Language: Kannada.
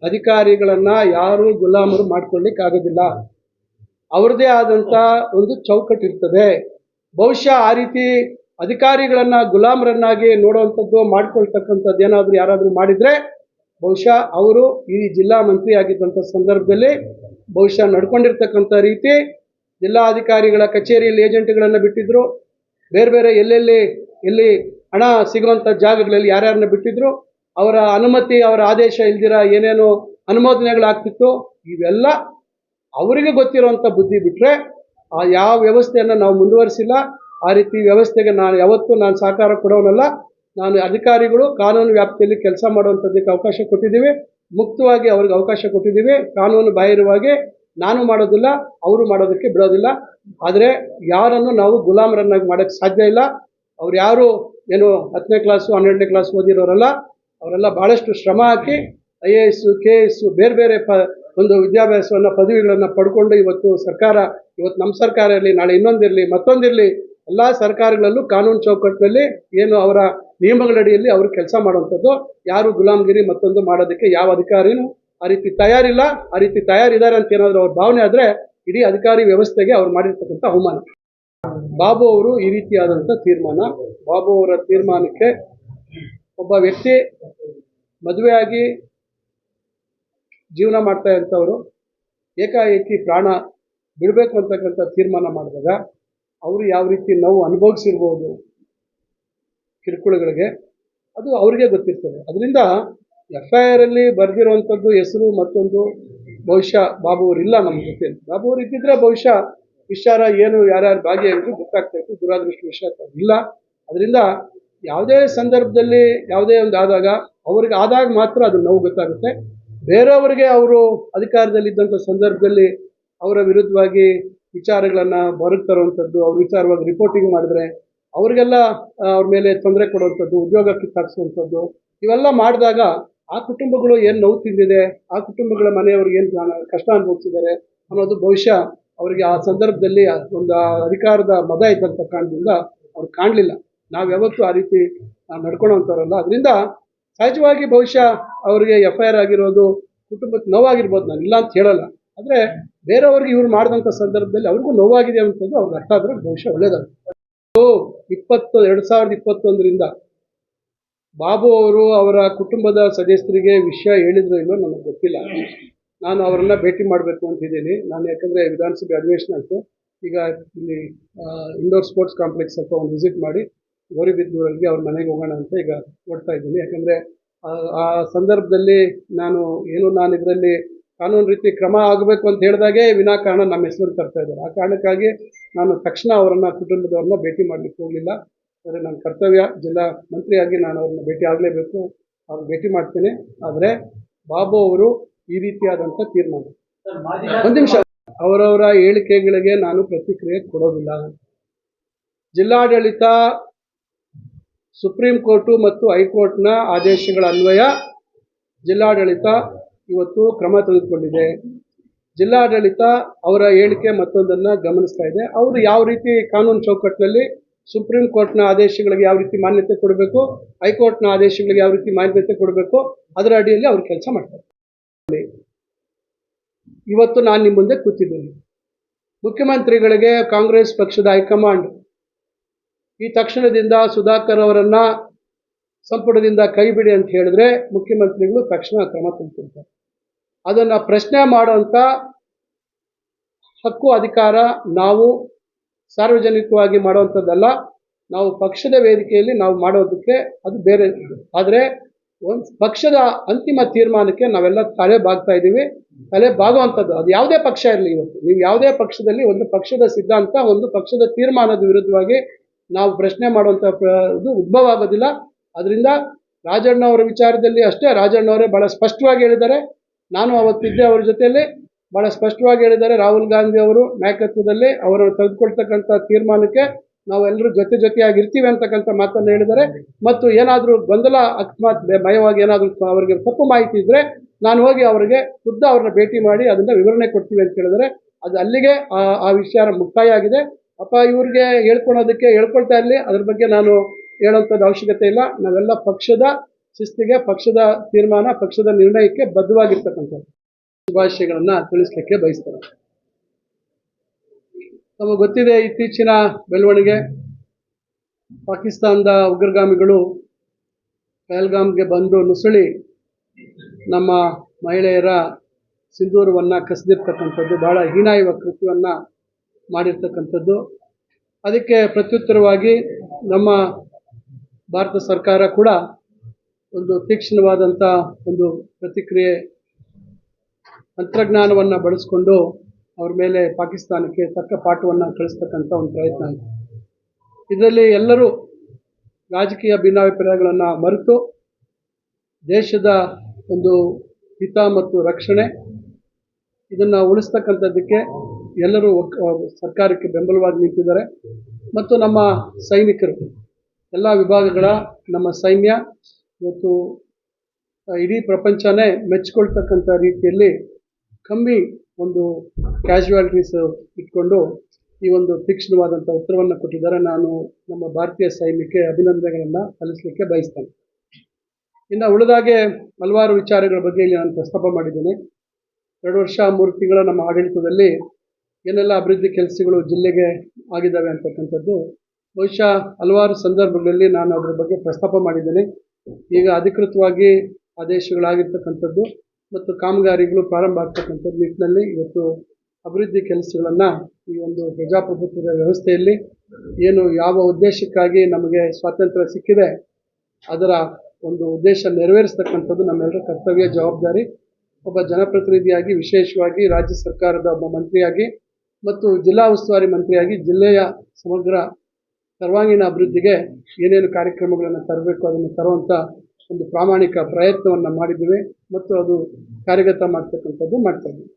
ಅಧಿಕಾರಿಗಳನ್ನ ಯಾರು ಗುಲಾಮರು ಮಾಡ್ಕೊಳ್ಳಿಕ್ಕೆ ಆಗೋದಿಲ್ಲ. ಅವ್ರದೇ ಆದಂಥ ಒಂದು ಚೌಕಟ್ಟು ಇರ್ತದೆ. ಬಹುಶಃ ಆ ರೀತಿ ಅಧಿಕಾರಿಗಳನ್ನ ಗುಲಾಮರನ್ನಾಗಿ ನೋಡುವಂಥದ್ದು ಮಾಡ್ಕೊಳ್ತಕ್ಕಂಥದ್ದು ಏನಾದರೂ ಯಾರಾದರೂ ಮಾಡಿದರೆ ಬಹುಶಃ ಅವರು ಈ ಜಿಲ್ಲಾ ಮಂತ್ರಿ ಆಗಿದ್ದಂಥ ಸಂದರ್ಭದಲ್ಲಿ ಬಹುಶಃ ನಡ್ಕೊಂಡಿರ್ತಕ್ಕಂಥ ರೀತಿ ಜಿಲ್ಲಾಧಿಕಾರಿಗಳ ಕಚೇರಿಯಲ್ಲಿ ಏಜೆಂಟ್ಗಳನ್ನು ಬಿಟ್ಟಿದ್ರು, ಬೇರೆ ಬೇರೆ ಎಲ್ಲಿ ಹಣ ಸಿಗುವಂಥ ಜಾಗಗಳಲ್ಲಿ ಯಾರ್ಯಾರನ್ನ ಬಿಟ್ಟಿದ್ರು, ಅವರ ಅನುಮತಿ ಅವರ ಆದೇಶ ಇಲ್ದಿರ ಏನೇನು ಅನುಮೋದನೆಗಳಾಗ್ತಿತ್ತು, ಇವೆಲ್ಲ ಅವರಿಗೆ ಗೊತ್ತಿರುವಂಥ ಬುದ್ಧಿ ಬಿಟ್ಟರೆ ಆ ಯಾವ ವ್ಯವಸ್ಥೆಯನ್ನು ನಾವು ಮುಂದುವರಿಸಿಲ್ಲ. ಆ ರೀತಿ ವ್ಯವಸ್ಥೆಗೆ ನಾನು ಸಹಕಾರ ಕೊಡೋನಲ್ಲ. ನಾನು ಅಧಿಕಾರಿಗಳು ಕಾನೂನು ವ್ಯಾಪ್ತಿಯಲ್ಲಿ ಕೆಲಸ ಮಾಡುವಂಥದ್ದಕ್ಕೆ ಅವಕಾಶ ಕೊಟ್ಟಿದ್ದೀವಿ, ಮುಕ್ತವಾಗಿ ಅವ್ರಿಗೆ ಅವಕಾಶ ಕೊಟ್ಟಿದ್ದೀವಿ. ಕಾನೂನು ಬಾಹಿರವಾಗಿ ನಾನು ಮಾಡೋದಿಲ್ಲ, ಅವರು ಮಾಡೋದಕ್ಕೆ ಬಿಡೋದಿಲ್ಲ. ಆದರೆ ಯಾರನ್ನು ನಾವು ಗುಲಾಮರನ್ನಾಗಿ ಮಾಡೋಕ್ಕೆ ಸಾಧ್ಯ ಇಲ್ಲ. ಅವ್ರು ಯಾರು ಏನು 10ನೇ ಕ್ಲಾಸು 12ನೇ ಕ್ಲಾಸ್ ಓದಿರೋರಲ್ಲ, ಅವರೆಲ್ಲ ಭಾಳಷ್ಟು ಶ್ರಮ ಹಾಕಿ IAS KS ಬೇರೆ ಬೇರೆ ಒಂದು ವಿದ್ಯಾಭ್ಯಾಸವನ್ನು ಪದವಿಗಳನ್ನು ಪಡ್ಕೊಂಡು ಇವತ್ತು ನಮ್ಮ ಸರ್ಕಾರ ಇರಲಿ, ನಾಳೆ ಇನ್ನೊಂದಿರಲಿ ಮತ್ತೊಂದಿರಲಿ, ಎಲ್ಲ ಸರ್ಕಾರಗಳಲ್ಲೂ ಕಾನೂನು ಚೌಕಟ್ಟಿನಲ್ಲಿ ಏನು ಅವರ ನಿಯಮಗಳಡಿಯಲ್ಲಿ ಅವರು ಕೆಲಸ ಮಾಡುವಂಥದ್ದು. ಯಾರು ಗುಲಾಮಗಿರಿ ಮತ್ತೊಂದು ಮಾಡೋದಕ್ಕೆ ಯಾವ ಅಧಿಕಾರಿನೂ ಆ ರೀತಿ ತಯಾರಿಲ್ಲ. ಆ ರೀತಿ ತಯಾರಿದ್ದಾರೆ ಅಂತ ಏನಾದರೂ ಅವ್ರ ಭಾವನೆ ಆದರೆ ಇಡೀ ಅಧಿಕಾರಿ ವ್ಯವಸ್ಥೆಗೆ ಅವ್ರು ಮಾಡಿರ್ತಕ್ಕಂಥ ಅವಮಾನ. ಬಾಬು ಅವರು ಈ ರೀತಿಯಾದಂಥ ತೀರ್ಮಾನ, ಬಾಬು ಅವರ ತೀರ್ಮಾನಕ್ಕೆ ಒಬ್ಬ ವ್ಯಕ್ತಿ ಮದುವೆಯಾಗಿ ಜೀವನ ಮಾಡ್ತಾ ಇರ್ತವರು ಏಕಾಏಕಿ ಪ್ರಾಣ ಬಿಡಬೇಕು ಅಂತಕ್ಕಂಥ ತೀರ್ಮಾನ ಮಾಡಿದಾಗ ಅವರು ಯಾವ ರೀತಿ ನೋವು ಅನುಭವಿಸಿರ್ಬೋದು ಕಿರುಕುಳಗಳಿಗೆ, ಅದು ಅವ್ರಿಗೆ ಗೊತ್ತಿರ್ತದೆ. ಅದರಿಂದ FIR ಅಲ್ಲಿ ಬರೆದಿರುವಂಥದ್ದು ಹೆಸರು ಮತ್ತೊಂದು ಬಹುಶಃ ಬಾಬು ಅವರು ಇಲ್ಲ ನಮ್ಮ ಜೊತೆ. ಬಾಬು ಅವರು ಇದ್ದಿದ್ರೆ ಬಹುಶಃ ವಿಚಾರ ಏನು ಯಾರ್ಯಾರು ಭಾಗಿಯಾಗಿದ್ರು ಗೊತ್ತಾಗ್ತಾಯಿತ್ತು. ದುರಾದೃಷ್ಟವಶಾತ್ ಇಲ್ಲ. ಅದರಿಂದ ಯಾವುದೇ ಸಂದರ್ಭದಲ್ಲಿ ಯಾವುದೇ ಒಂದು ಆದಾಗ ಅವ್ರಿಗೆ ಆದಾಗ ಮಾತ್ರ ಅದು ನೋವು ಗೊತ್ತಾಗುತ್ತೆ. ಬೇರೆಯವರಿಗೆ ಅವರು ಅಧಿಕಾರದಲ್ಲಿದ್ದಂಥ ಸಂದರ್ಭದಲ್ಲಿ ಅವರ ವಿರುದ್ಧವಾಗಿ ವಿಚಾರಗಳನ್ನು ಹೊರಗೆ ತರುವಂಥದ್ದು, ಅವ್ರ ವಿಚಾರವಾಗಿ ರಿಪೋರ್ಟಿಂಗ್ ಮಾಡಿದ್ರೆ ಅವರಿಗೆಲ್ಲ ಅವ್ರ ಮೇಲೆ ತೊಂದರೆ ಕೊಡುವಂಥದ್ದು, ಉದ್ಯೋಗ ಕಿತ್ತಾಕ್ಸುವಂಥದ್ದು, ಇವೆಲ್ಲ ಮಾಡಿದಾಗ ಆ ಕುಟುಂಬಗಳು ಏನು ನೋವು ತಿಂದಿದೆ, ಆ ಕುಟುಂಬಗಳ ಮನೆಯವ್ರಿಗೆ ಏನು ಕಷ್ಟ ಅನುಭವಿಸಿದ್ದಾರೆ ಅನ್ನೋದು ಬಹುಶಃ ಅವರಿಗೆ ಆ ಸಂದರ್ಭದಲ್ಲಿ ಒಂದು ಅಧಿಕಾರದ ಮದ ಇದ್ದಂಥ ಕಾರಣದಿಂದ ಅವ್ರು ಕಾಣಲಿಲ್ಲ. ನಾವು ಯಾವತ್ತೂ ಆ ರೀತಿ ನಡ್ಕೊಳ್ಳೋವಂಥವ್ರಲ್ಲ. ಅದರಿಂದ ಸಹಜವಾಗಿ ಬಹುಶಃ ಅವರಿಗೆ FIR ಆಗಿರೋದು ಕುಟುಂಬಕ್ಕೆ ನೋವಾಗಿರ್ಬೋದು, ನಾನು ಇಲ್ಲ ಅಂತ ಹೇಳಲ್ಲ. ಆದರೆ ಬೇರೆಯವ್ರಿಗೆ ಇವ್ರು ಮಾಡಿದಂಥ ಸಂದರ್ಭದಲ್ಲಿ ಅವ್ರಿಗೂ ನೋವಾಗಿದೆ ಅಂತಂದು ಅವ್ರಿಗೆ ಅರ್ಥ ಆದರೆ ಬಹುಶಃ ಒಳ್ಳೆಯದಾಗುತ್ತೆ. 2021ರಿಂದ ಬಾಬು ಅವರು ಅವರ ಕುಟುಂಬದ ಸದಸ್ಯರಿಗೆ ವಿಷಯ ಹೇಳಿದ್ರು ಇಲ್ಲೋ ನನಗೆ ಗೊತ್ತಿಲ್ಲ. ನಾನು ಅವರನ್ನು ಭೇಟಿ ಮಾಡಬೇಕು ಅಂತಿದ್ದೀನಿ. ನಾನು ಯಾಕಂದರೆ ವಿಧಾನಸಭೆ ಅಧಿವೇಶನ ಆಯಿತು, ಈಗ ಇಲ್ಲಿ ಇಂಡೋರ್ ಸ್ಪೋರ್ಟ್ಸ್ ಕಾಂಪ್ಲೆಕ್ಸ್ ಅಥವಾ ಒಂದು ವಿಸಿಟ್ ಮಾಡಿ ಗೌರಿಬಿದನೂರಲ್ಲಿ ಅವ್ರ ಮನೆಗೆ ಹೋಗೋಣ ಅಂತ ಈಗ ಓಡ್ತಾ ಇದ್ದೀನಿ. ಯಾಕಂದರೆ ಆ ಸಂದರ್ಭದಲ್ಲಿ ನಾನು ಇದರಲ್ಲಿ ಕಾನೂನು ರೀತಿ ಕ್ರಮ ಆಗಬೇಕು ಅಂತ ಹೇಳಿದಾಗೆ ವಿನಾಕಾರಣ ನಮ್ಮ ಹೆಸರು ತರ್ತಾ ಇದ್ದಾರೆ. ಆ ಕಾರಣಕ್ಕಾಗಿ ನಾನು ತಕ್ಷಣ ಕುಟುಂಬದವ್ರನ್ನ ಭೇಟಿ ಮಾಡಲಿಕ್ಕೆ ಹೋಗಲಿಲ್ಲ. ಆದರೆ ನನ್ನ ಕರ್ತವ್ಯ ಜಿಲ್ಲಾ ಮಂತ್ರಿಯಾಗಿ ನಾನು ಅವ್ರನ್ನ ಭೇಟಿ ಆಗಲೇಬೇಕು, ಅವ್ರನ್ನ ಭೇಟಿ ಮಾಡ್ತೇನೆ. ಆದರೆ ಬಾಬು ಅವರು ಈ ರೀತಿಯಾದಂಥ ತೀರ್ಮಾನ, ಒಂದು ನಿಮಿಷ, ಅವರವರ ಹೇಳಿಕೆಗಳಿಗೆ ನಾನು ಪ್ರತಿಕ್ರಿಯೆ ಕೊಡೋದಿಲ್ಲ. ಜಿಲ್ಲಾಡಳಿತ ಸುಪ್ರೀಂ ಕೋರ್ಟು ಮತ್ತು ಹೈಕೋರ್ಟ್ನ ಆದೇಶಗಳ ಅನ್ವಯ ಜಿಲ್ಲಾಡಳಿತ ಇವತ್ತು ಕ್ರಮ ತೆಗೆದುಕೊಂಡಿದೆ. ಜಿಲ್ಲಾಡಳಿತ ಅವರ ಹೇಳಿಕೆ ಮತ್ತೊಂದನ್ನು ಗಮನಿಸ್ತಾ ಇದೆ. ಅವರು ಯಾವ ರೀತಿ ಕಾನೂನು ಚೌಕಟ್ಟಿನಲ್ಲಿ ಸುಪ್ರೀಂ ಕೋರ್ಟ್ನ ಆದೇಶಗಳಿಗೆ ಯಾವ ರೀತಿ ಮಾನ್ಯತೆ ಕೊಡಬೇಕು, ಹೈಕೋರ್ಟ್ನ ಆದೇಶಗಳಿಗೆ ಯಾವ ರೀತಿ ಮಾನ್ಯತೆ ಕೊಡಬೇಕು, ಅದರ ಅಡಿಯಲ್ಲಿ ಅವರು ಕೆಲಸ ಮಾಡ್ತಾರೆ. ಇವತ್ತು ನಾನು ನಿಮ್ಮ ಮುಂದೆ ಕೂತಿದ್ದೀನಿ. ಮುಖ್ಯಮಂತ್ರಿಗಳಿಗೆ ಕಾಂಗ್ರೆಸ್ ಪಕ್ಷದ ಹೈಕಮಾಂಡ್ ಈ ತಕ್ಷಣದಿಂದ ಸುಧಾಕರ್ ಅವರನ್ನು ಸಂಪುಟದಿಂದ ಕೈಬಿಡಿ ಅಂತ ಹೇಳಿದ್ರೆ ಮುಖ್ಯಮಂತ್ರಿಗಳು ತಕ್ಷಣ ಕ್ರಮ ತೆಗೆದುಕೊಳ್ತಾರೆ. ಅದನ್ನು ಪ್ರಶ್ನೆ ಮಾಡುವಂಥ ಹಕ್ಕು ಅಧಿಕಾರ ನಾವು ಸಾರ್ವಜನಿಕವಾಗಿ ಮಾಡುವಂಥದ್ದಲ್ಲ. ನಾವು ಪಕ್ಷದ ವೇದಿಕೆಯಲ್ಲಿ ನಾವು ಮಾಡೋದಕ್ಕೆ ಅದು ಬೇರೆ. ಆದರೆ ಒಂದು ಪಕ್ಷದ ಅಂತಿಮ ತೀರ್ಮಾನಕ್ಕೆ ನಾವೆಲ್ಲ ತಲೆ ಬಾಗ್ತಾ ಇದ್ದೀವಿ. ತಲೆ ಬಾಗುವಂಥದ್ದು ಅದು ಯಾವುದೇ ಪಕ್ಷ ಇರಲಿ. ಇವತ್ತು ನೀವು ಯಾವುದೇ ಪಕ್ಷದಲ್ಲಿ ಒಂದು ಪಕ್ಷದ ಸಿದ್ಧಾಂತ, ಒಂದು ಪಕ್ಷದ ತೀರ್ಮಾನದ ವಿರುದ್ಧವಾಗಿ ನಾವು ಪ್ರಶ್ನೆ ಮಾಡುವಂಥ ಇದು ಉದ್ಭವ ಆಗೋದಿಲ್ಲ. ಅದರಿಂದ ರಾಜಣ್ಣ ಅವರ ವಿಚಾರದಲ್ಲಿ ಅಷ್ಟೇ ರಾಜಣ್ಣವರೇ ಭಾಳ ಸ್ಪಷ್ಟವಾಗಿ ಹೇಳಿದ್ದಾರೆ. ನಾನು ಅವತ್ತಿದ್ದೆ ಅವ್ರ ಜೊತೆಯಲ್ಲಿ, ಭಾಳ ಸ್ಪಷ್ಟವಾಗಿ ಹೇಳಿದ್ದಾರೆ. ರಾಹುಲ್ ಗಾಂಧಿ ಅವರು ನಾಯಕತ್ವದಲ್ಲಿ ಅವರು ತೆಗೆದುಕೊಳ್ತಕ್ಕಂಥ ತೀರ್ಮಾನಕ್ಕೆ ನಾವೆಲ್ಲರೂ ಜೊತೆಯಾಗಿರ್ತೀವಿ ಅಂತಕ್ಕಂಥ ಮಾತನ್ನು ಹೇಳಿದ್ದಾರೆ. ಮತ್ತು ಏನಾದರೂ ಗೊಂದಲ ಅಕಸ್ಮಾತ್ ಭಯವಾಗಿ ಏನಾದರೂ ಅವರಿಗೆ ತಪ್ಪು ಮಾಹಿತಿ ಇದ್ದರೆ ನಾನು ಹೋಗಿ ಅವರಿಗೆ ಖುದ್ದು ಅವ್ರನ್ನ ಭೇಟಿ ಮಾಡಿ ಅದನ್ನು ವಿವರಣೆ ಕೊಡ್ತೀವಿ ಅಂತ ಹೇಳಿದರೆ ಅದು ಅಲ್ಲಿಗೆ ಆ ವಿಚಾರ ಮುಕ್ತಾಯ ಆಗಿದೆ. ಇವ್ರಿಗೆ ಹೇಳ್ಕೊಳ್ತಾ ಇರಲಿ, ಅದ್ರ ಬಗ್ಗೆ ನಾನು ಹೇಳೋಂಥದ್ದು ಅವಶ್ಯಕತೆ ಇಲ್ಲ. ನಾವೆಲ್ಲ ಪಕ್ಷದ ಶಿಸ್ತಿಗೆ ಪಕ್ಷದ ತೀರ್ಮಾನ, ಪಕ್ಷದ ನಿರ್ಣಯಕ್ಕೆ ಬದ್ಧವಾಗಿರ್ತಕ್ಕಂಥದ್ದು ಶುಭಾಶಯಗಳನ್ನು ತಿಳಿಸ್ಲಿಕ್ಕೆ ಬಯಸ್ತಾರೆ. ನಮಗೆ ಗೊತ್ತಿದೆ ಇತ್ತೀಚಿನ ಬೆಳವಣಿಗೆ, ಪಾಕಿಸ್ತಾನದ ಉಗ್ರಗಾಮಿಗಳು ಪಹಲ್ಗಾಮ್ಗೆ ಬಂದು ನುಸುಳಿ ನಮ್ಮ ಮಹಿಳೆಯರ ಸಿಂಧೂರವನ್ನು ಕಸಿದಿರ್ತಕ್ಕಂಥದ್ದು, ಬಹಳ ಹೀನಾಯ ಕೃತ್ಯವನ್ನು ಮಾಡಿರ್ತಕ್ಕಂಥದ್ದು. ಅದಕ್ಕೆ ಪ್ರತ್ಯುತ್ತರವಾಗಿ ನಮ್ಮ ಭಾರತ ಸರ್ಕಾರ ಕೂಡ ಒಂದು ತೀಕ್ಷ್ಣವಾದಂಥ ಒಂದು ಪ್ರತಿಕ್ರಿಯೆ ತಂತ್ರಜ್ಞಾನವನ್ನು ಬಳಸಿಕೊಂಡು ಅವ್ರ ಮೇಲೆ ಪಾಕಿಸ್ತಾನಕ್ಕೆ ತಕ್ಕ ಪಾಠವನ್ನು ಕಳಿಸ್ತಕ್ಕಂಥ ಒಂದು ಪ್ರಯತ್ನ ಆಯಿತು. ಇದರಲ್ಲಿ ಎಲ್ಲರೂ ರಾಜಕೀಯ ಭಿನ್ನಾಭಿಪ್ರಾಯಗಳನ್ನು ಮರೆತು ದೇಶದ ಒಂದು ಹಿತ ಮತ್ತು ರಕ್ಷಣೆ ಇದನ್ನು ಉಳಿಸ್ತಕ್ಕಂಥದ್ದಕ್ಕೆ ಎಲ್ಲರೂ ಸರ್ಕಾರಕ್ಕೆ ಬೆಂಬಲವಾಗಿ ನಿಂತಿದ್ದಾರೆ. ಮತ್ತು ನಮ್ಮ ಸೈನಿಕರು, ಎಲ್ಲ ವಿಭಾಗಗಳ ನಮ್ಮ ಸೈನ್ಯ ಇವತ್ತು ಇಡೀ ಪ್ರಪಂಚನೇ ಮೆಚ್ಚಿಕೊಳ್ತಕ್ಕಂಥ ರೀತಿಯಲ್ಲಿ ಕಮ್ಮಿ ಒಂದು ಕ್ಯಾಶುಯಾಲಿಟೀಸ್ ಇಟ್ಕೊಂಡು ಈ ಒಂದು ತೀಕ್ಷ್ಣವಾದಂಥ ಉತ್ತರವನ್ನು ಕೊಟ್ಟಿದ್ದಾರೆ. ನಾನು ನಮ್ಮ ಭಾರತೀಯ ಸೈನ್ಯಕ್ಕೆ ಅಭಿನಂದನೆಗಳನ್ನು ಸಲ್ಲಿಸಲಿಕ್ಕೆ ಬಯಸ್ತೇನೆ. ಇನ್ನು ಉಳಿದಾಗೆ ಹಲವಾರು ವಿಚಾರಗಳ ಬಗ್ಗೆ ಇಲ್ಲಿ ನಾನು ಪ್ರಸ್ತಾಪ ಮಾಡಿದ್ದೇನೆ. 2 ವರ್ಷ 3 ತಿಂಗಳ ನಮ್ಮ ಆಡಳಿತದಲ್ಲಿ ಏನೆಲ್ಲ ಅಭಿವೃದ್ಧಿ ಕೆಲಸಗಳು ಜಿಲ್ಲೆಗೆ ಆಗಿದ್ದಾವೆ ಅಂತಕ್ಕಂಥದ್ದು ಬಹುಶಃ ಹಲವಾರು ಸಂದರ್ಭಗಳಲ್ಲಿ ನಾನು ಅದರ ಬಗ್ಗೆ ಪ್ರಸ್ತಾಪ ಮಾಡಿದ್ದೇನೆ. ಈಗ ಅಧಿಕೃತವಾಗಿ ಆದೇಶಗಳಾಗಿರ್ತಕ್ಕಂಥದ್ದು ಮತ್ತು ಕಾಮಗಾರಿಗಳು ಪ್ರಾರಂಭ ಆಗ್ತಕ್ಕಂಥದ್ದು ನಿಟ್ಟಿನಲ್ಲಿ ಇವತ್ತು ಅಭಿವೃದ್ಧಿ ಕೆಲಸಗಳನ್ನು ಈ ಒಂದು ಪ್ರಜಾಪ್ರಭುತ್ವದ ವ್ಯವಸ್ಥೆಯಲ್ಲಿ ಏನು ಯಾವ ಉದ್ದೇಶಕ್ಕಾಗಿ ನಮಗೆ ಸ್ವಾತಂತ್ರ್ಯ ಸಿಕ್ಕಿದೆ ಅದರ ಒಂದು ಉದ್ದೇಶ ನೆರವೇರಿಸ್ತಕ್ಕಂಥದ್ದು ನಮ್ಮೆಲ್ಲರ ಕರ್ತವ್ಯ, ಜವಾಬ್ದಾರಿ. ಒಬ್ಬ ಜನಪ್ರತಿನಿಧಿಯಾಗಿ, ವಿಶೇಷವಾಗಿ ರಾಜ್ಯ ಸರ್ಕಾರದ ಒಬ್ಬ ಮಂತ್ರಿಯಾಗಿ ಮತ್ತು ಜಿಲ್ಲಾ ಉಸ್ತುವಾರಿ ಮಂತ್ರಿಯಾಗಿ ಜಿಲ್ಲೆಯ ಸಮಗ್ರ ಸರ್ವಾಂಗೀಣ ಅಭಿವೃದ್ಧಿಗೆ ಏನೇನು ಕಾರ್ಯಕ್ರಮಗಳನ್ನು ತರಬೇಕು ಅದನ್ನು ತರುವಂಥ ಒಂದು ಪ್ರಾಮಾಣಿಕ ಪ್ರಯತ್ನವನ್ನು ಮಾಡಿದ್ದೀವಿ ಮತ್ತು ಅದು ಕಾರ್ಯಗತ ಮಾಡ್ತಕ್ಕಂಥದ್ದು ಮಾಡ್ತಾ ಇದ್ದೀವಿ.